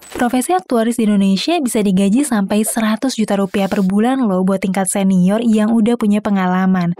Profesi aktuaris di Indonesia bisa digaji sampai 100 juta rupiah per bulan loh buat tingkat senior yang udah punya pengalaman.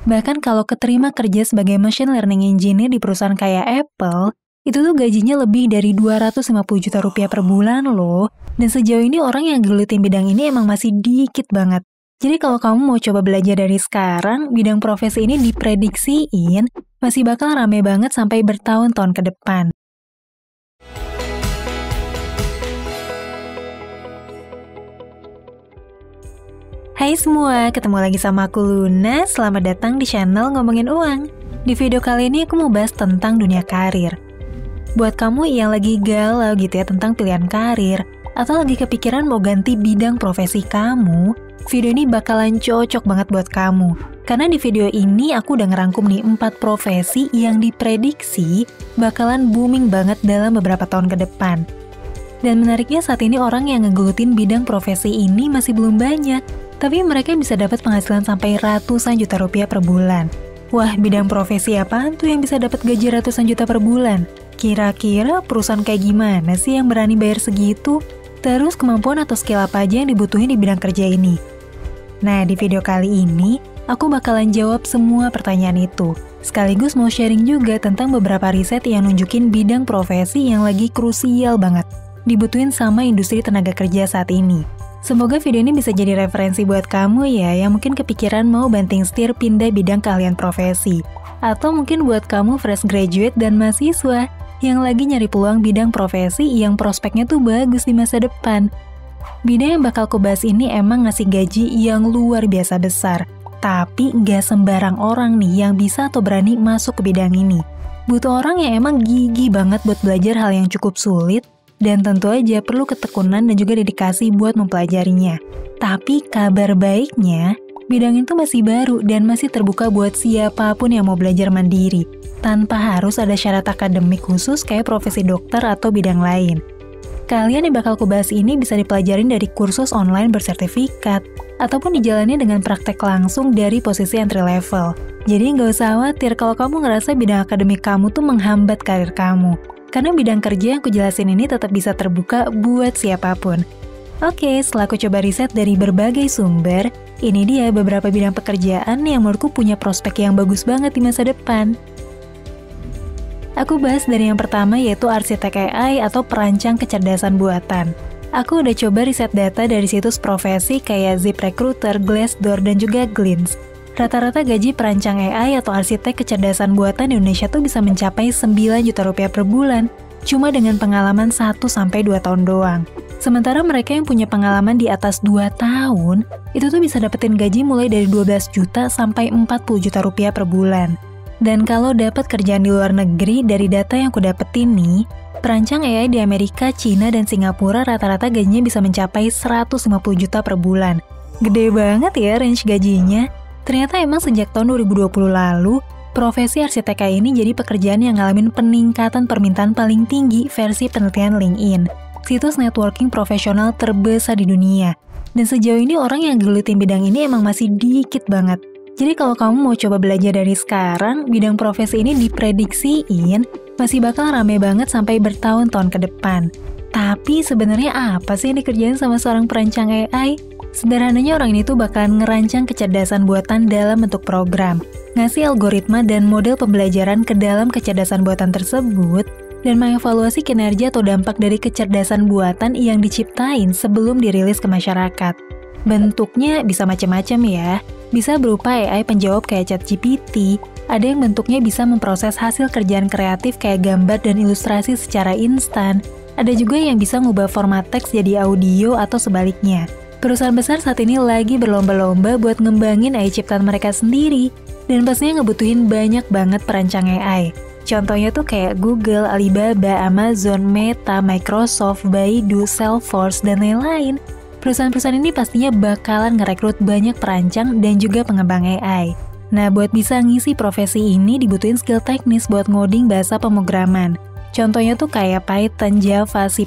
Bahkan kalau keterima kerja sebagai machine learning engineer di perusahaan kayak Apple, itu tuh gajinya lebih dari 250 juta rupiah per bulan loh. Dan sejauh ini orang yang gelutin bidang ini emang masih dikit banget. Jadi kalau kamu mau coba belajar dari sekarang, bidang profesi ini diprediksiin masih bakal rame banget sampai bertahun-tahun ke depan. Hai semua, ketemu lagi sama aku Luna. Selamat datang di channel Ngomongin Uang. Di video kali ini aku mau bahas tentang dunia karir. Buat kamu yang lagi galau gitu ya tentang pilihan karir, atau lagi kepikiran mau ganti bidang profesi kamu, video ini bakalan cocok banget buat kamu. Karena di video ini aku udah ngerangkum nih 4 profesi yang diprediksi bakalan booming banget dalam beberapa tahun ke depan. Dan menariknya saat ini orang yang ngegelutin bidang profesi ini masih belum banyak, tapi mereka bisa dapat penghasilan sampai ratusan juta rupiah per bulan. Wah, bidang profesi apaan tuh yang bisa dapat gaji ratusan juta per bulan? Kira-kira perusahaan kayak gimana sih yang berani bayar segitu? Terus kemampuan atau skill apa aja yang dibutuhin di bidang kerja ini? Nah, di video kali ini, aku bakalan jawab semua pertanyaan itu. Sekaligus mau sharing juga tentang beberapa riset yang nunjukin bidang profesi yang lagi krusial banget dibutuhin sama industri tenaga kerja saat ini. Semoga video ini bisa jadi referensi buat kamu ya yang mungkin kepikiran mau banting setir pindah bidang keahlian profesi. Atau mungkin buat kamu fresh graduate dan mahasiswa yang lagi nyari peluang bidang profesi yang prospeknya tuh bagus di masa depan. Bidang yang bakal aku bahas ini emang ngasih gaji yang luar biasa besar. Tapi nggak sembarang orang nih yang bisa atau berani masuk ke bidang ini. Butuh orang yang emang gigih banget buat belajar hal yang cukup sulit, dan tentu aja perlu ketekunan dan juga dedikasi buat mempelajarinya. Tapi kabar baiknya, bidang itu masih baru dan masih terbuka buat siapapun yang mau belajar mandiri, tanpa harus ada syarat akademik khusus kayak profesi dokter atau bidang lain. Kalian yang bakal kubahas ini bisa dipelajarin dari kursus online bersertifikat, ataupun dijalani dengan praktek langsung dari posisi entry level. Jadi nggak usah khawatir kalau kamu ngerasa bidang akademik kamu tuh menghambat karir kamu. Karena bidang kerja yang aku jelasin ini tetap bisa terbuka buat siapapun. Oke, setelah aku coba riset dari berbagai sumber, ini dia beberapa bidang pekerjaan yang menurutku punya prospek yang bagus banget di masa depan. Aku bahas dari yang pertama yaitu arsitek AI atau perancang kecerdasan buatan. Aku udah coba riset data dari situs profesi kayak ZipRecruiter, Glassdoor, dan juga Glints. Rata-rata gaji perancang AI atau arsitek kecerdasan buatan di Indonesia tuh bisa mencapai 9 juta rupiah per bulan, cuma dengan pengalaman 1-2 tahun doang. Sementara mereka yang punya pengalaman di atas 2 tahun, itu tuh bisa dapetin gaji mulai dari 12 juta sampai 40 juta rupiah per bulan. Dan kalau dapat kerjaan di luar negeri, dari data yang aku dapetin nih, perancang AI di Amerika, Cina, dan Singapura rata-rata gajinya bisa mencapai 150 juta per bulan. Gede banget ya range gajinya. Ternyata emang sejak tahun 2020 lalu, profesi arsitek AI ini jadi pekerjaan yang ngalamin peningkatan permintaan paling tinggi versi penelitian LinkedIn, situs networking profesional terbesar di dunia. Dan sejauh ini orang yang gelutin bidang ini emang masih dikit banget. Jadi kalau kamu mau coba belajar dari sekarang, bidang profesi ini diprediksiin masih bakal rame banget sampai bertahun-tahun ke depan. Tapi sebenarnya apa sih yang dikerjain sama seorang perancang AI? Sederhananya orang ini tuh bakalan ngerancang kecerdasan buatan dalam bentuk program, ngasih algoritma dan model pembelajaran ke dalam kecerdasan buatan tersebut, dan mengevaluasi kinerja atau dampak dari kecerdasan buatan yang diciptain sebelum dirilis ke masyarakat. Bentuknya bisa macam-macam ya, bisa berupa AI penjawab kayak ChatGPT, ada yang bentuknya bisa memproses hasil kerjaan kreatif kayak gambar dan ilustrasi secara instan, ada juga yang bisa ngubah format teks jadi audio atau sebaliknya. Perusahaan besar saat ini lagi berlomba-lomba buat ngembangin AI ciptaan mereka sendiri, dan pastinya ngebutuhin banyak banget perancang AI. Contohnya tuh kayak Google, Alibaba, Amazon, Meta, Microsoft, Baidu, Salesforce, dan lain-lain. Perusahaan-perusahaan ini pastinya bakalan ngerekrut banyak perancang dan juga pengembang AI. Nah, buat bisa ngisi profesi ini dibutuhin skill teknis buat ngoding bahasa pemrograman. Contohnya tuh kayak Python, Java, C++,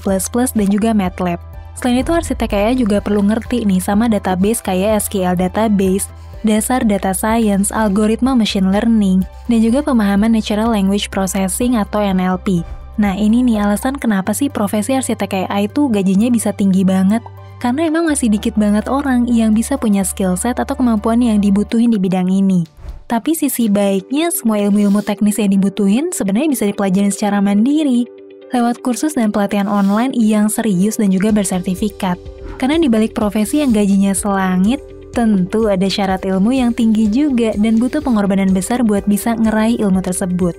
dan juga MATLAB. Selain itu, arsitek AI juga perlu ngerti nih sama database kayak SQL database, dasar data science, algoritma machine learning, dan juga pemahaman natural language processing atau NLP. Nah ini nih alasan kenapa sih profesi arsitek AI itu gajinya bisa tinggi banget. Karena emang masih dikit banget orang yang bisa punya skill set atau kemampuan yang dibutuhin di bidang ini. Tapi sisi baiknya semua ilmu-ilmu teknis yang dibutuhin sebenarnya bisa dipelajarin secara mandiri. Lewat kursus dan pelatihan online yang serius dan juga bersertifikat. Karena di balik profesi yang gajinya selangit, tentu ada syarat ilmu yang tinggi juga dan butuh pengorbanan besar buat bisa ngeraih ilmu tersebut.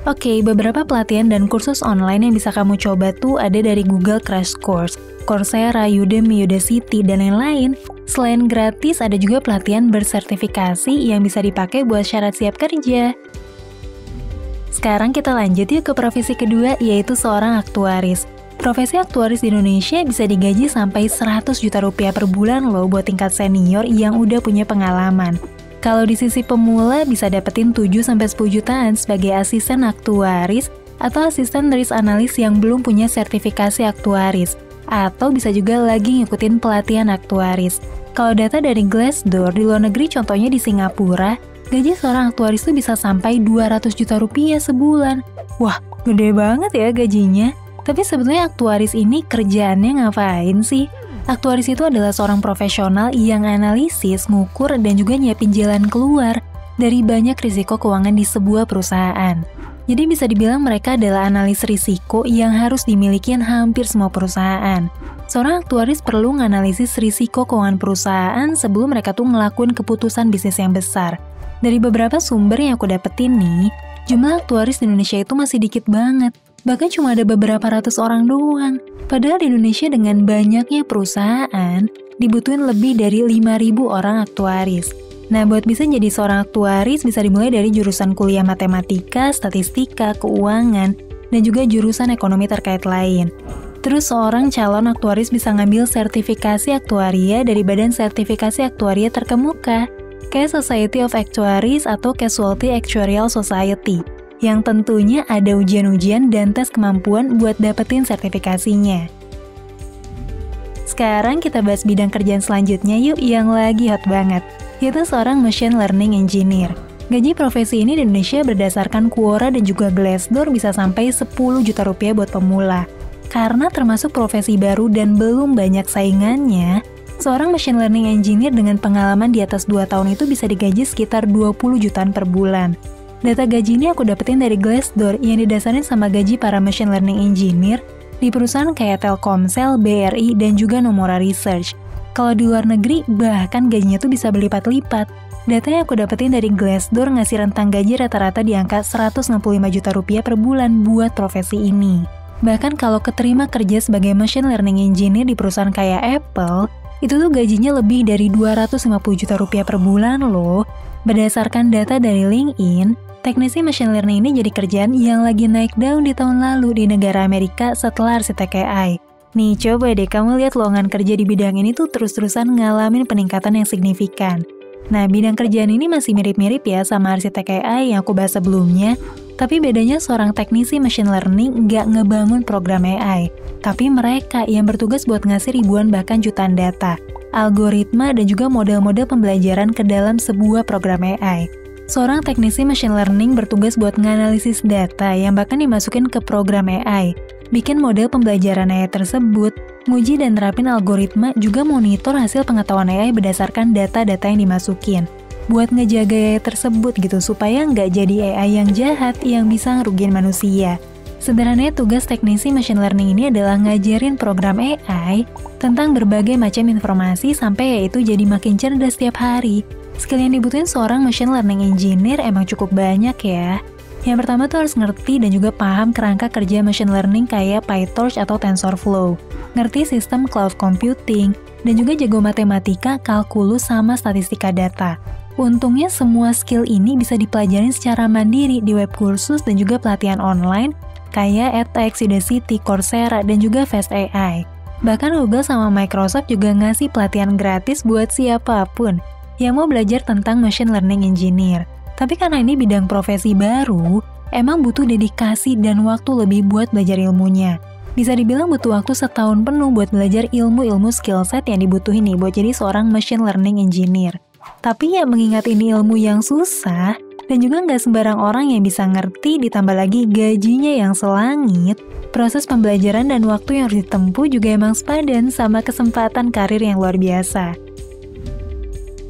Oke, beberapa pelatihan dan kursus online yang bisa kamu coba tuh ada dari Google Crash Course, Coursera, Udemy, Udacity, dan lain-lain. Selain gratis, ada juga pelatihan bersertifikasi yang bisa dipakai buat syarat siap kerja. Sekarang kita lanjut yuk ke profesi kedua, yaitu seorang aktuaris. Profesi aktuaris di Indonesia bisa digaji sampai 100 juta rupiah per bulan loh buat tingkat senior yang udah punya pengalaman. Kalau di sisi pemula bisa dapetin 7-10 jutaan sebagai asisten aktuaris atau asisten risk analis yang belum punya sertifikasi aktuaris. Atau bisa juga lagi ngikutin pelatihan aktuaris. Kalau data dari Glassdoor di luar negeri contohnya di Singapura, gaji seorang aktuaris tuh bisa sampai 200 juta rupiah sebulan. Wah, gede banget ya gajinya. Tapi sebetulnya aktuaris ini kerjaannya ngapain sih? Aktuaris itu adalah seorang profesional yang analisis, ngukur, dan juga nyiapin jalan keluar dari banyak risiko keuangan di sebuah perusahaan. Jadi bisa dibilang mereka adalah analis risiko yang harus dimiliki hampir semua perusahaan. Seorang aktuaris perlu menganalisis risiko keuangan perusahaan sebelum mereka tuh ngelakuin keputusan bisnis yang besar. Dari beberapa sumber yang aku dapetin nih, jumlah aktuaris di Indonesia itu masih dikit banget. Bahkan cuma ada beberapa ratus orang doang. Padahal di Indonesia dengan banyaknya perusahaan, dibutuhin lebih dari 5.000 orang aktuaris. Nah, buat bisa jadi seorang aktuaris bisa dimulai dari jurusan kuliah matematika, statistika, keuangan, dan juga jurusan ekonomi terkait lain. Terus seorang calon aktuaris bisa ngambil sertifikasi aktuaria dari Badan Sertifikasi Aktuaria terkemuka, kayak Society of Actuaries atau Casualty Actuarial Society, yang tentunya ada ujian-ujian dan tes kemampuan buat dapetin sertifikasinya. Sekarang kita bahas bidang kerjaan selanjutnya yuk yang lagi hot banget, yaitu seorang machine learning engineer. Gaji profesi ini di Indonesia berdasarkan Quora dan juga Glassdoor bisa sampai 10 juta rupiah buat pemula. Karena termasuk profesi baru dan belum banyak saingannya, seorang machine learning engineer dengan pengalaman di atas 2 tahun itu bisa digaji sekitar 20 jutaan per bulan. Data gaji ini aku dapetin dari Glassdoor yang didasarin sama gaji para machine learning engineer di perusahaan kayak Telkomsel, BRI, dan juga Nomura Research. Kalau di luar negeri, bahkan gajinya tuh bisa berlipat-lipat. Data yang aku dapetin dari Glassdoor ngasih rentang gaji rata-rata di angka 165 juta rupiah per bulan buat profesi ini. Bahkan kalau keterima kerja sebagai machine learning engineer di perusahaan kayak Apple, itu tuh gajinya lebih dari 250 juta rupiah per bulan loh. Berdasarkan data dari LinkedIn, teknisi machine learning ini jadi kerjaan yang lagi naik daun di tahun lalu di negara Amerika setelah arsitek AI. Nih coba deh kamu lihat lowongan kerja di bidang ini tuh terus-terusan ngalamin peningkatan yang signifikan. Nah bidang kerjaan ini masih mirip-mirip ya sama arsitek AI yang aku bahas sebelumnya, tapi bedanya seorang teknisi machine learning nggak ngebangun program AI, tapi mereka yang bertugas buat ngasih ribuan bahkan jutaan data, algoritma dan juga model-model pembelajaran ke dalam sebuah program AI. Seorang teknisi machine learning bertugas buat nganalisis data yang bahkan dimasukin ke program AI, bikin model pembelajaran AI tersebut, nguji dan nerapin algoritma, juga monitor hasil pengetahuan AI berdasarkan data-data yang dimasukin, buat ngejaga AI tersebut gitu supaya nggak jadi AI yang jahat yang bisa ngerugiin manusia. Sebenarnya tugas teknisi machine learning ini adalah ngajarin program AI tentang berbagai macam informasi sampai AI itu jadi makin cerdas setiap hari. Skill yang dibutuhin seorang machine learning engineer emang cukup banyak ya. Yang pertama tuh harus ngerti dan juga paham kerangka kerja machine learning kayak PyTorch atau TensorFlow, ngerti sistem cloud computing, dan juga jago matematika, kalkulus, sama statistika data. Untungnya semua skill ini bisa dipelajarin secara mandiri di web kursus dan juga pelatihan online kayak edX, Udacity, Coursera, dan juga FastAI. Bahkan Google sama Microsoft juga ngasih pelatihan gratis buat siapapun yang mau belajar tentang machine learning engineer. Tapi karena ini bidang profesi baru, emang butuh dedikasi dan waktu lebih buat belajar ilmunya. Bisa dibilang butuh waktu setahun penuh buat belajar ilmu-ilmu skill set yang dibutuhin nih buat jadi seorang machine learning engineer. Tapi ya mengingat ini ilmu yang susah, Dan juga nggak sembarang orang yang bisa ngerti, ditambah lagi gajinya yang selangit. Proses pembelajaran dan waktu yang harus ditempuh juga emang sepadan sama kesempatan karir yang luar biasa.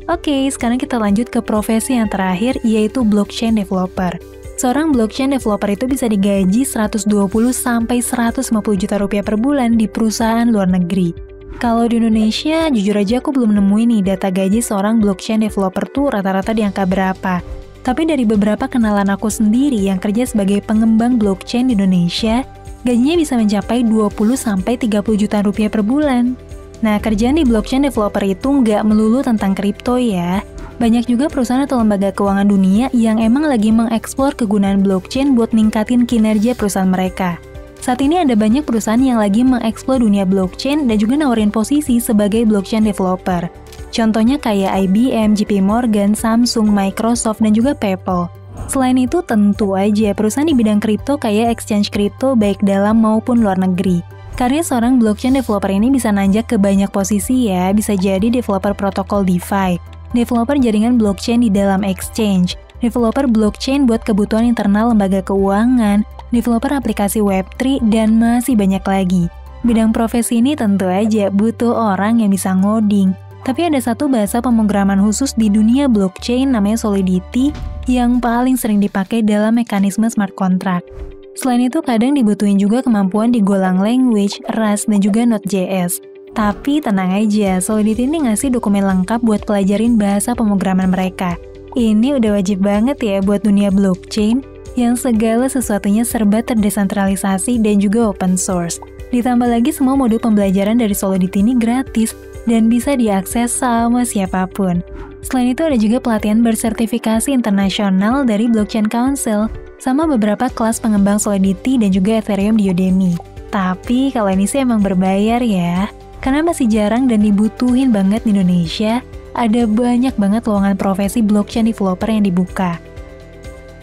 Oke, sekarang kita lanjut ke profesi yang terakhir, yaitu blockchain developer. Seorang blockchain developer itu bisa digaji 120 sampai 150 juta rupiah per bulan di perusahaan luar negeri. Kalau di Indonesia, jujur aja aku belum nemuin nih data gaji seorang blockchain developer tuh rata-rata di angka berapa. Tapi dari beberapa kenalan aku sendiri yang kerja sebagai pengembang blockchain di Indonesia, gajinya bisa mencapai 20 sampai 30 juta rupiah per bulan. Nah, kerjaan di blockchain developer itu nggak melulu tentang kripto ya. Banyak juga perusahaan atau lembaga keuangan dunia yang emang lagi mengeksplor kegunaan blockchain buat ningkatin kinerja perusahaan mereka. Saat ini ada banyak perusahaan yang lagi mengeksplor dunia blockchain dan juga nawarin posisi sebagai blockchain developer. Contohnya kayak IBM, JP Morgan, Samsung, Microsoft, dan juga PayPal. Selain itu, tentu aja perusahaan di bidang kripto kayak exchange kripto baik dalam maupun luar negeri. Karena seorang blockchain developer ini bisa nanjak ke banyak posisi ya, bisa jadi developer protokol DeFi, developer jaringan blockchain di dalam exchange, developer blockchain buat kebutuhan internal lembaga keuangan, developer aplikasi Web3, dan masih banyak lagi. Bidang profesi ini tentu aja butuh orang yang bisa ngoding. Tapi ada satu bahasa pemrograman khusus di dunia blockchain namanya Solidity yang paling sering dipakai dalam mekanisme smart contract. Selain itu kadang dibutuhin juga kemampuan di Golang language, Rust, dan juga Node.js. Tapi tenang aja, Solidity ini ngasih dokumen lengkap buat pelajarin bahasa pemrograman mereka. Ini udah wajib banget ya buat dunia blockchain yang segala sesuatunya serba terdesentralisasi dan juga open source. Ditambah lagi semua modul pembelajaran dari Solidity ini gratis dan bisa diakses sama siapapun. Selain itu ada juga pelatihan bersertifikasi internasional dari Blockchain Council sama beberapa kelas pengembang Solidity dan juga Ethereum di Udemy. Tapi kalau ini sih emang berbayar ya, karena masih jarang dan dibutuhin banget di Indonesia, ada banyak banget lowongan profesi blockchain developer yang dibuka.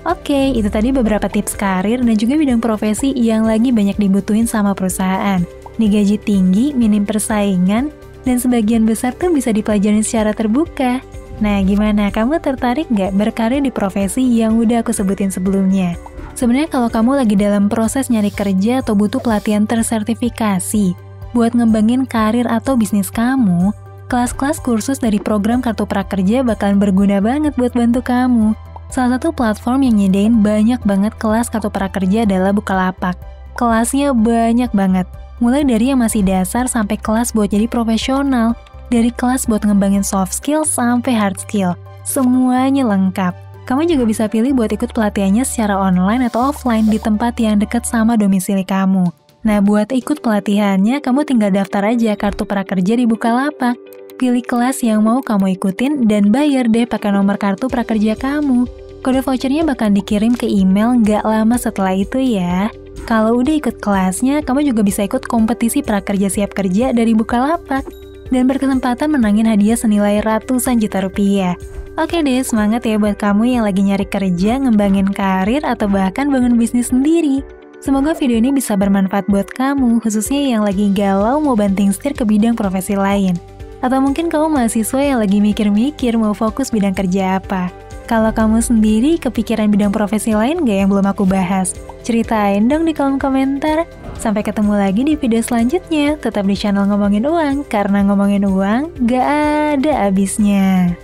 Oke, itu tadi beberapa tips karir dan juga bidang profesi yang lagi banyak dibutuhin sama perusahaan. Digaji tinggi, minim persaingan, dan sebagian besar tuh bisa dipelajarin secara terbuka. Nah, gimana? Kamu tertarik nggak berkarir di profesi yang udah aku sebutin sebelumnya? Sebenarnya kalau kamu lagi dalam proses nyari kerja atau butuh pelatihan tersertifikasi buat ngembangin karir atau bisnis kamu, kelas-kelas kursus dari program Kartu Prakerja bakalan berguna banget buat bantu kamu. Salah satu platform yang nyediain banyak banget kelas Kartu Prakerja adalah Bukalapak. Kelasnya banyak banget. Mulai dari yang masih dasar sampai kelas buat jadi profesional, dari kelas buat ngembangin soft skill sampai hard skill. Semuanya lengkap. Kamu juga bisa pilih buat ikut pelatihannya secara online atau offline di tempat yang dekat sama domisili kamu. Nah, buat ikut pelatihannya, kamu tinggal daftar aja Kartu Prakerja di Bukalapak. Pilih kelas yang mau kamu ikutin dan bayar deh pakai nomor kartu prakerja kamu. Kode vouchernya bakal dikirim ke email nggak lama setelah itu ya. Kalau udah ikut kelasnya, kamu juga bisa ikut kompetisi prakerja siap kerja dari Bukalapak dan berkesempatan menangin hadiah senilai ratusan juta rupiah. Oke deh, semangat ya buat kamu yang lagi nyari kerja, ngembangin karir, atau bahkan bangun bisnis sendiri. Semoga video ini bisa bermanfaat buat kamu, khususnya yang lagi galau mau banting setir ke bidang profesi lain. Atau mungkin kamu mahasiswa yang lagi mikir-mikir mau fokus bidang kerja apa. Kalau kamu sendiri kepikiran bidang profesi lain gak yang belum aku bahas? Ceritain dong di kolom komentar. Sampai ketemu lagi di video selanjutnya. Tetap di channel Ngomongin Uang, karena ngomongin uang gak ada habisnya.